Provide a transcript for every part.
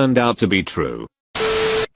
turned out to be true.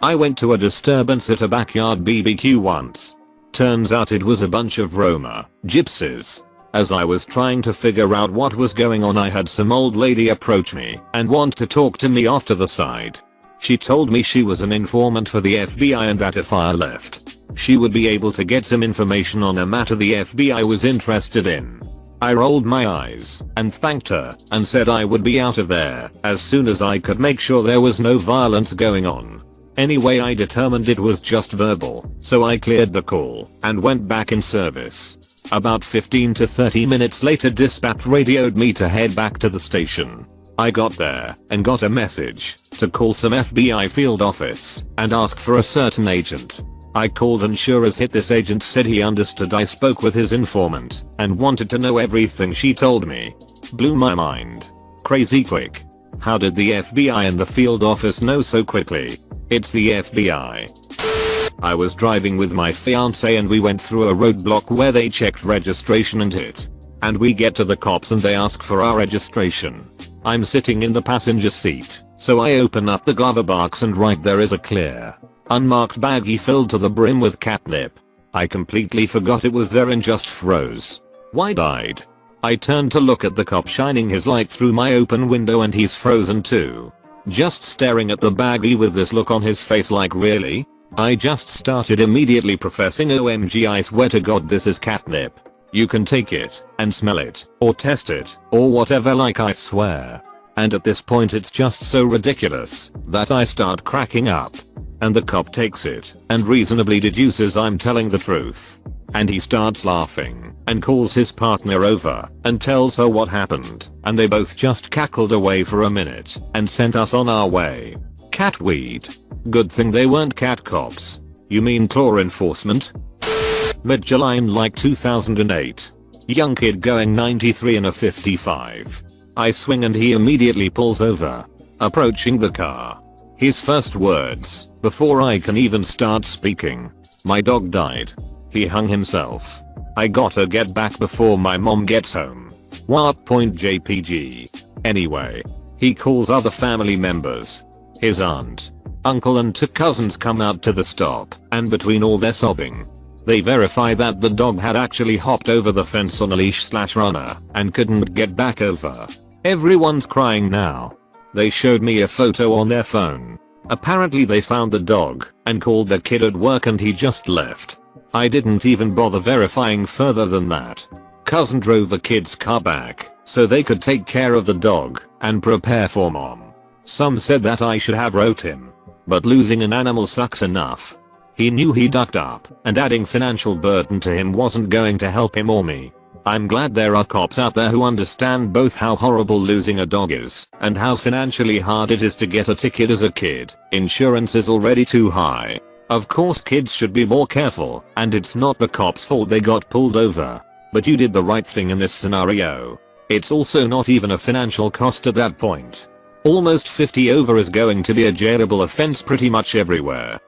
I went to a disturbance at a backyard BBQ once. Turns out it was a bunch of Roma gypsies. As I was trying to figure out what was going on, I had some old lady approach me and want to talk to me off to the side. She told me she was an informant for the FBI and that if I left, she would be able to get some information on a matter the FBI was interested in. I rolled my eyes and thanked her and said I would be out of there as soon as I could make sure there was no violence going on. Anyway, I determined it was just verbal, so I cleared the call and went back in service. About 15 to 30 minutes later, dispatch radioed me to head back to the station. I got there and got a message to call some FBI field office and ask for a certain agent. I called and sure as hit this agent said he understood I spoke with his informant and wanted to know everything she told me. Blew my mind. Crazy quick. How did the FBI and the field office know so quickly? It's the FBI. I was driving with my fiance and we went through a roadblock where they checked registration and hit. And we get to the cops and they ask for our registration. I'm sitting in the passenger seat, so I open up the glove box and right there is a clear, unmarked baggie filled to the brim with catnip. I completely forgot it was there and just froze. Wide-eyed. I turned to look at the cop shining his light through my open window and he's frozen too. Just staring at the baggie with this look on his face like really? I just started immediately professing OMG I swear to God this is catnip. You can take it and smell it or test it or whatever like I swear. And at this point it's just so ridiculous that I start cracking up. And the cop takes it and reasonably deduces I'm telling the truth. And he starts laughing and calls his partner over and tells her what happened and they both just cackled away for a minute and sent us on our way. Cat weed. Good thing they weren't cat cops. You mean claw enforcement? Mid-July in like 2008. Young kid going 93 in a 55. I swing and he immediately pulls over. Approaching the car. His first words, before I can even start speaking. My dog died. He hung himself. I gotta get back before my mom gets home. What point JPG. Anyway. He calls other family members. His aunt, uncle and 2 cousins come out to the stop and between all their sobbing, they verify that the dog had actually hopped over the fence on a leash/runner and couldn't get back over. Everyone's crying now. They showed me a photo on their phone. Apparently they found the dog and called the kid at work and he just left. I didn't even bother verifying further than that. Cousin drove the kid's car back so they could take care of the dog and prepare for mom. Some said that I should have wrote him. But losing an animal sucks enough. He knew he ducked up and adding financial burden to him wasn't going to help him or me. I'm glad there are cops out there who understand both how horrible losing a dog is and how financially hard it is to get a ticket as a kid. Insurance is already too high. Of course kids should be more careful and it's not the cops' fault they got pulled over. But you did the right thing in this scenario. It's also not even a financial cost at that point. Almost 50 over is going to be a jailable offense pretty much everywhere.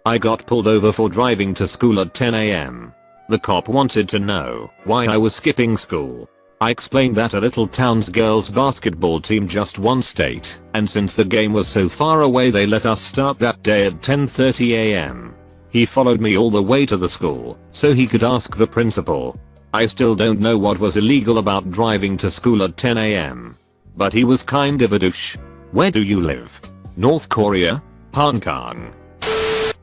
I got pulled over for driving to school at 10 AM. The cop wanted to know why I was skipping school. I explained that a little town's girls basketball team just won state, and since the game was so far away they let us start that day at 10:30 AM. He followed me all the way to the school so he could ask the principal. I still don't know what was illegal about driving to school at 10 AM. But he was kind of a douche. Where do you live? North Korea? Hong Kong.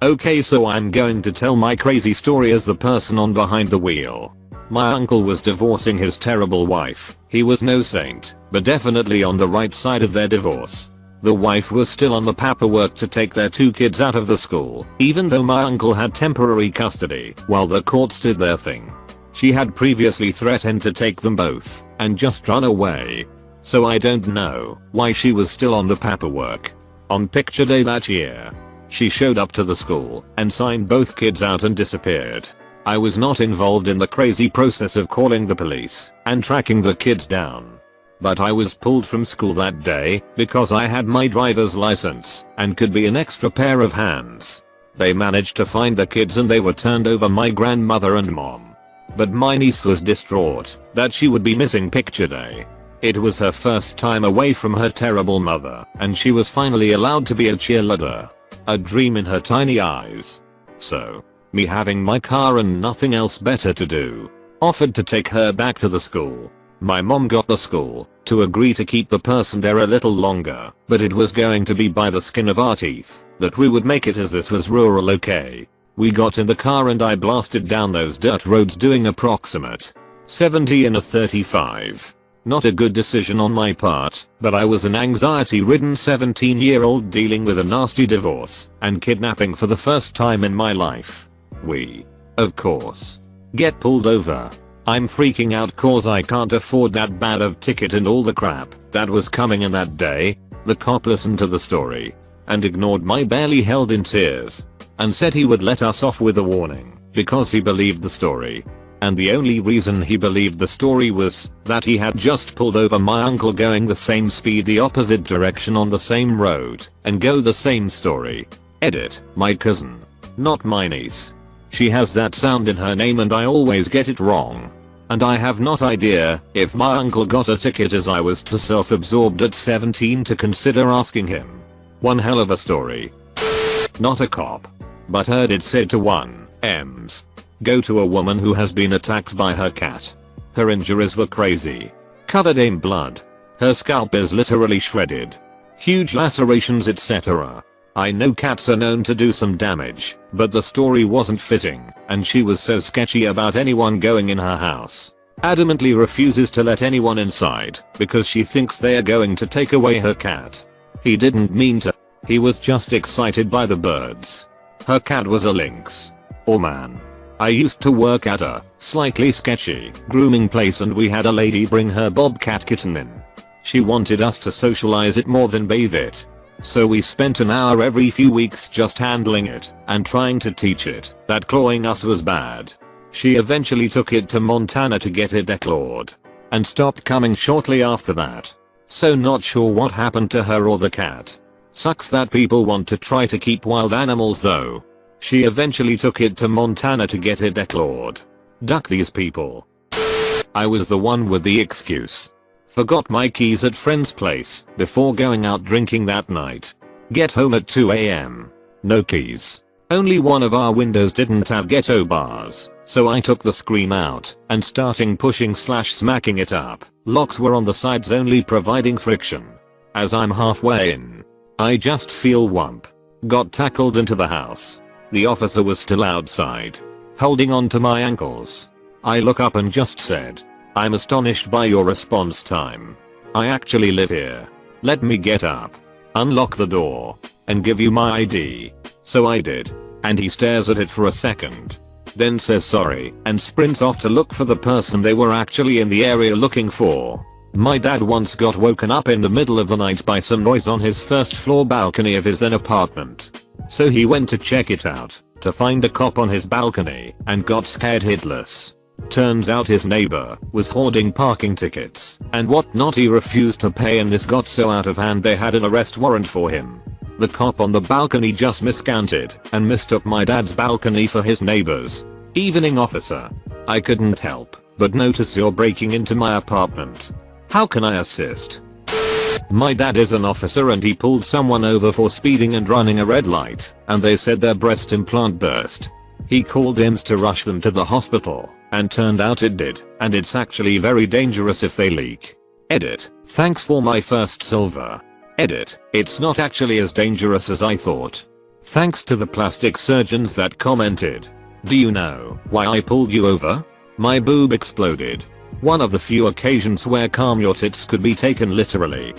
Okay, so I'm going to tell my crazy story as the person on behind the wheel. My uncle was divorcing his terrible wife. He was no saint, but definitely on the right side of their divorce. The wife was still on the paperwork to take their 2 kids out of the school, even though my uncle had temporary custody while the courts did their thing. She had previously threatened to take them both and just run away. So I don't know why she was still on the paperwork. On picture day that year, she showed up to the school and signed both kids out and disappeared. I was not involved in the crazy process of calling the police and tracking the kids down. But I was pulled from school that day because I had my driver's license and could be an extra pair of hands. They managed to find the kids and they were turned over my grandmother and mom. But my niece was distraught that she would be missing picture day. It was her first time away from her terrible mother, and she was finally allowed to be a cheerleader. A dream in her tiny eyes. So, me having my car and nothing else better to do, offered to take her back to the school. My mom got the school to agree to keep the person there a little longer, but it was going to be by the skin of our teeth that we would make it, as this was rural. Okay. We got in the car and I blasted down those dirt roads doing approximate 70 in a 35. Not a good decision on my part, but I was an anxiety-ridden 17-year-old dealing with a nasty divorce and kidnapping for the first time in my life. We, of course, get pulled over. I'm freaking out cause I can't afford that bad of ticket and all the crap that was coming in that day. The cop listened to the story and ignored my barely held in tears and said he would let us off with a warning because he believed the story. And the only reason he believed the story was that he had just pulled over my uncle going the same speed the opposite direction on the same road and go the same story. Edit, my cousin. Not my niece. She has that sound in her name and I always get it wrong. And I have not idea if my uncle got a ticket, as I was too self-absorbed at 17 to consider asking him. One hell of a story. Not a cop. But heard it said to one M's. Go to a woman who has been attacked by her cat. Her injuries were crazy. Covered in blood. Her scalp is literally shredded. Huge lacerations, etc. I know cats are known to do some damage, but the story wasn't fitting, and she was so sketchy about anyone going in her house. Adamantly refuses to let anyone inside because she thinks they are going to take away her cat. He didn't mean to. He was just excited by the birds. Her cat was a lynx. Oh man. I used to work at a slightly sketchy grooming place and we had a lady bring her bobcat kitten in. She wanted us to socialize it more than bathe it. So we spent an hour every few weeks just handling it and trying to teach it that clawing us was bad. She eventually took it to Montana to get it declawed and stopped coming shortly after that. So not sure what happened to her or the cat. Sucks that people want to try to keep wild animals though. She eventually took it to Montana to get it declawed. Duck these people. I was the one with the excuse. Forgot my keys at friend's place before going out drinking that night. Get home at 2 AM. No keys. Only one of our windows didn't have ghetto bars, so I took the screen out and starting pushing/smacking it up. Locks were on the sides only providing friction. As I'm halfway in, I just feel whump. Got tackled into the house. The officer was still outside, holding on to my ankles. I look up and just said, I'm astonished by your response time. I actually live here. Let me get up, unlock the door, and give you my ID. So I did, and he stares at it for a second, then says sorry and sprints off to look for the person they were actually in the area looking for. My dad once got woken up in the middle of the night by some noise on his first floor balcony of his then apartment. So he went to check it out, to find a cop on his balcony, and got scared hitless. Turns out his neighbor was hoarding parking tickets and whatnot he refused to pay, and this got so out of hand they had an arrest warrant for him. The cop on the balcony just miscounted and mistook my dad's balcony for his neighbor's. Evening officer. I couldn't help but notice you're breaking into my apartment. How can I assist? My dad is an officer and he pulled someone over for speeding and running a red light, and they said their breast implant burst. He called IMS to rush them to the hospital, and turned out it did, and it's actually very dangerous if they leak. Edit. Thanks for my first silver. Edit. It's not actually as dangerous as I thought. Thanks to the plastic surgeons that commented. Do you know why I pulled you over? My boob exploded. One of the few occasions where calm your tits could be taken literally.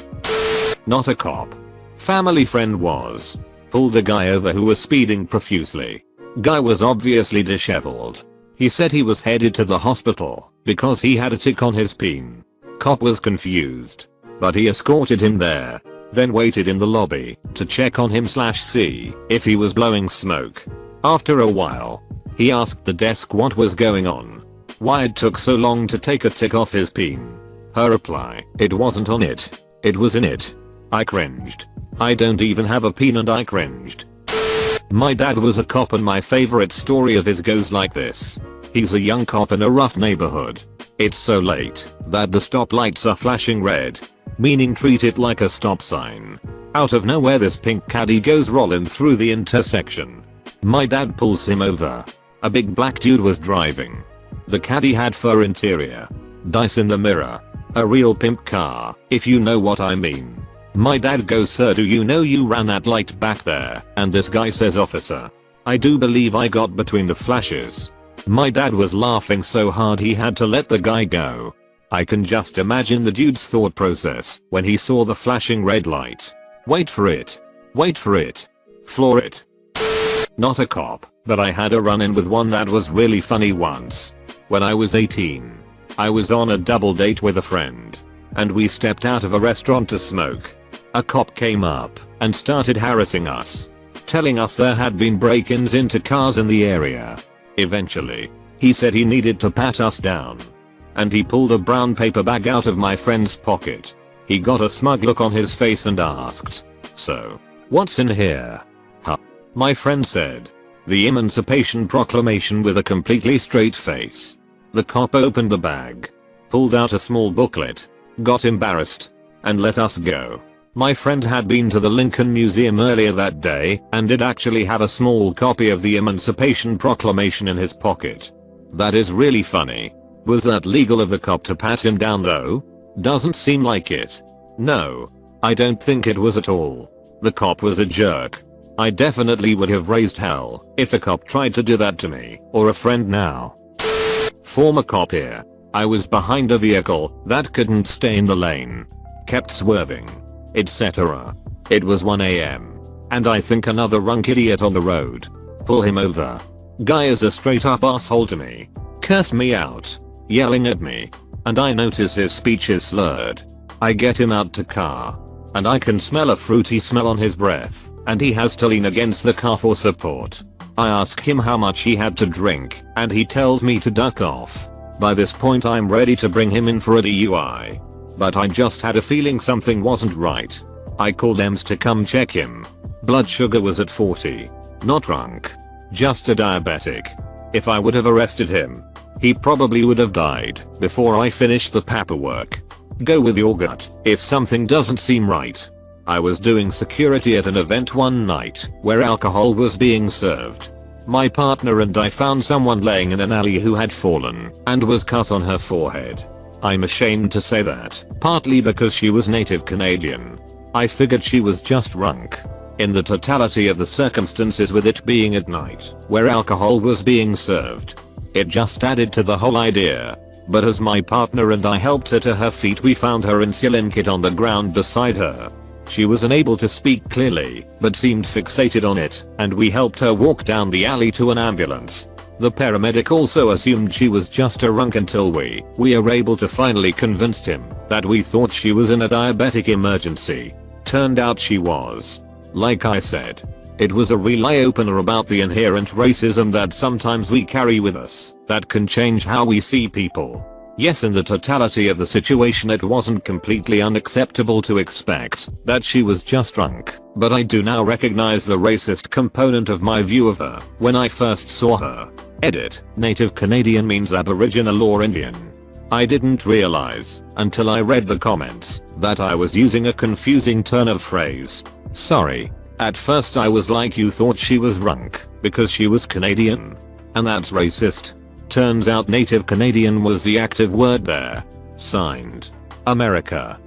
Not a cop. Family friend was. Pulled a guy over who was speeding profusely. Guy was obviously disheveled. He said he was headed to the hospital because he had a tick on his peen. Cop was confused, but he escorted him there, then waited in the lobby to check on him/see if he was blowing smoke. After a while, he asked the desk what was going on. Why it took so long to take a tick off his peen. Her reply, it wasn't on it. It was in it. I cringed. I don't even have a peen and I cringed. My dad was a cop and my favorite story of his goes like this. He's a young cop in a rough neighborhood. It's so late that the stoplights are flashing red, meaning treat it like a stop sign. Out of nowhere this pink caddy goes rolling through the intersection. My dad pulls him over. A big black dude was driving. The caddy had fur interior. Dice in the mirror. A real pimp car, if you know what I mean. My dad goes, "Sir, do you know you ran that light back there?" And this guy says, "Officer, I do believe I got between the flashes." My dad was laughing so hard he had to let the guy go. I can just imagine the dude's thought process when he saw the flashing red light. Wait for it. Wait for it. Floor it. Not a cop, but I had a run-in with one that was really funny once. When I was 18, I was on a double date with a friend, and we stepped out of a restaurant to smoke. A cop came up and started harassing us, telling us there had been break-ins into cars in the area. Eventually, he said he needed to pat us down, and he pulled a brown paper bag out of my friend's pocket. He got a smug look on his face and asked, "So, what's in here?" Huh. My friend said, "The Emancipation Proclamation," with a completely straight face. The cop opened the bag, pulled out a small booklet, got embarrassed, and let us go. My friend had been to the Lincoln Museum earlier that day and did actually have a small copy of the Emancipation Proclamation in his pocket. That is really funny. Was that legal of the cop to pat him down though? Doesn't seem like it. No, I don't think it was at all. The cop was a jerk. I definitely would have raised hell if a cop tried to do that to me or a friend now. Former cop here. I was behind a vehicle that couldn't stay in the lane. Kept swerving, etc. It was 1 AM. And I think another drunk idiot on the road. Pull him over. Guy is a straight up asshole to me. Cursed me out. Yelling at me. And I notice his speech is slurred. I get him out to car. And I can smell a fruity smell on his breath. And he has to lean against the car for support. I ask him how much he had to drink, and he tells me to duck off. By this point I'm ready to bring him in for a DUI. But I just had a feeling something wasn't right. I called EMS to come check him. Blood sugar was at 40. Not drunk. Just a diabetic. If I would have arrested him, he probably would have died before I finished the paperwork. Go with your gut if something doesn't seem right. I was doing security at an event one night where alcohol was being served. My partner and I found someone laying in an alley who had fallen and was cut on her forehead. I'm ashamed to say that, partly because she was native Canadian. I figured she was just drunk. In the totality of the circumstances, with it being at night where alcohol was being served, it just added to the whole idea. But as my partner and I helped her to her feet, we found her insulin kit on the ground beside her. She was unable to speak clearly, but seemed fixated on it, and we helped her walk down the alley to an ambulance. The paramedic also assumed she was just a drunk until we were able to finally convince him that we thought she was in a diabetic emergency. Turned out she was. Like I said, it was a real eye-opener about the inherent racism that sometimes we carry with us that can change how we see people. Yes, in the totality of the situation it wasn't completely unacceptable to expect that she was just drunk, but I do now recognize the racist component of my view of her when I first saw her. Edit, Native Canadian means Aboriginal or Indian. I didn't realize until I read the comments that I was using a confusing turn of phrase. Sorry. At first I was like, you thought she was drunk because she was Canadian? And that's racist. Turns out Native Canadian was the active word there. Signed, America.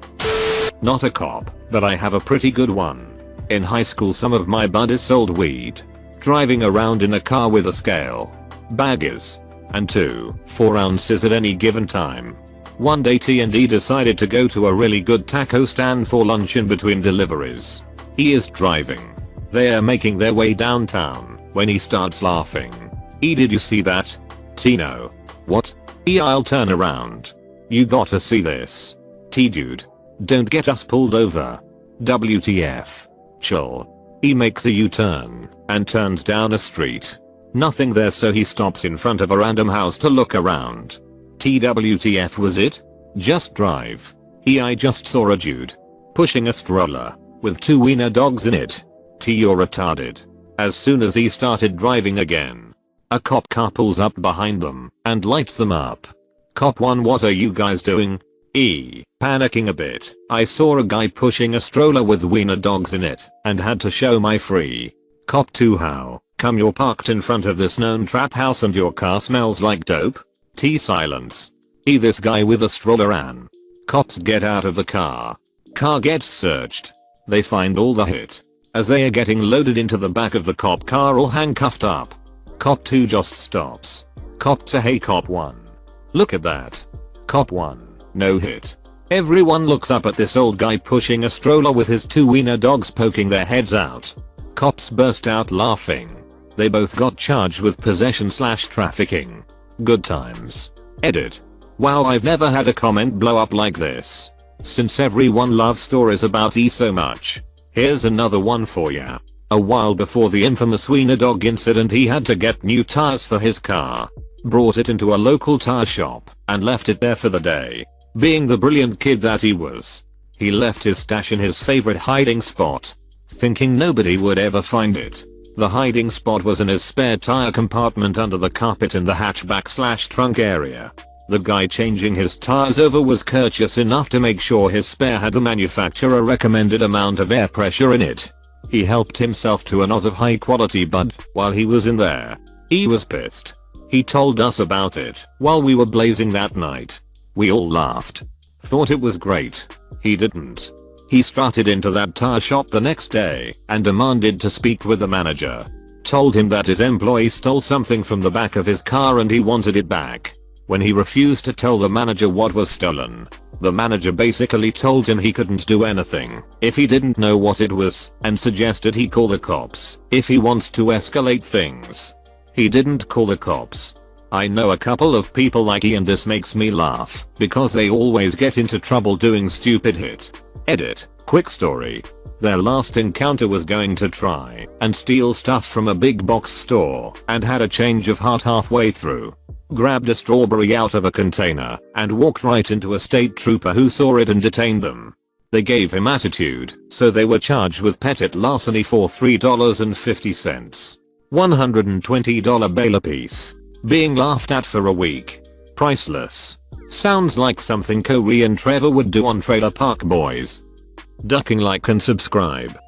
Not a cop, but I have a pretty good one. In high school some of my buddies sold weed. Driving around in a car with a scale, baggers, and 2 4-ounces at any given time. One day T&D decided to go to a really good taco stand for lunch in between deliveries. He is driving. They are making their way downtown when he starts laughing. Did you see that? Tino. What? I'll turn around. You gotta see this. Dude. Don't get us pulled over. WTF. Chill. He makes a U-turn and turns down a street. Nothing there, so he stops in front of a random house to look around. TWTF was it? Just drive. I just saw a dude pushing a stroller with 2 wiener dogs in it. You're retarded. As soon as he started driving again, a cop car pulls up behind them and lights them up. Cop 1, what are you guys doing? Panicking a bit. I saw a guy pushing a stroller with wiener dogs in it and had to show my free. Cop 2, how come you're parked in front of this known trap house and your car smells like dope? Silence. This guy with a stroller an. Cops get out of the car. Car gets searched. They find all the hit. As they are getting loaded into the back of the cop car all handcuffed up. Cop 2 just stops. Cop 2, hey Cop 1. Look at that. Cop 1. No hit. Everyone looks up at this old guy pushing a stroller with his 2 wiener dogs poking their heads out. Cops burst out laughing. They both got charged with possession/trafficking. Good times. Edit. Wow, I've never had a comment blow up like this. Since everyone loves stories about so much, here's another one for ya. A while before the infamous wiener dog incident, he had to get new tires for his car. Brought it into a local tire shop and left it there for the day. Being the brilliant kid that he was, he left his stash in his favorite hiding spot, thinking nobody would ever find it. The hiding spot was in his spare tire compartment under the carpet in the hatchback/trunk area. The guy changing his tires over was courteous enough to make sure his spare had the manufacturer recommended amount of air pressure in it. He helped himself to a noz of high quality bud while he was in there. He was pissed. He told us about it while we were blazing that night. We all laughed. Thought it was great. He didn't. He strutted into that tire shop the next day and demanded to speak with the manager. Told him that his employee stole something from the back of his car and he wanted it back. When he refused to tell the manager what was stolen, the manager basically told him he couldn't do anything if he didn't know what it was and suggested he call the cops if he wants to escalate things. He didn't call the cops. I know a couple of people like he, and this makes me laugh because they always get into trouble doing stupid shit. Edit. Quick story. Their last encounter was going to try and steal stuff from a big box store and had a change of heart halfway through. Grabbed a strawberry out of a container and walked right into a state trooper who saw it and detained them. They gave him attitude, so they were charged with petty larceny for $3.50. $120 bail apiece. Being laughed at for a week. Priceless. Sounds like something Corey and Trevor would do on Trailer Park Boys. Ducking, like and subscribe.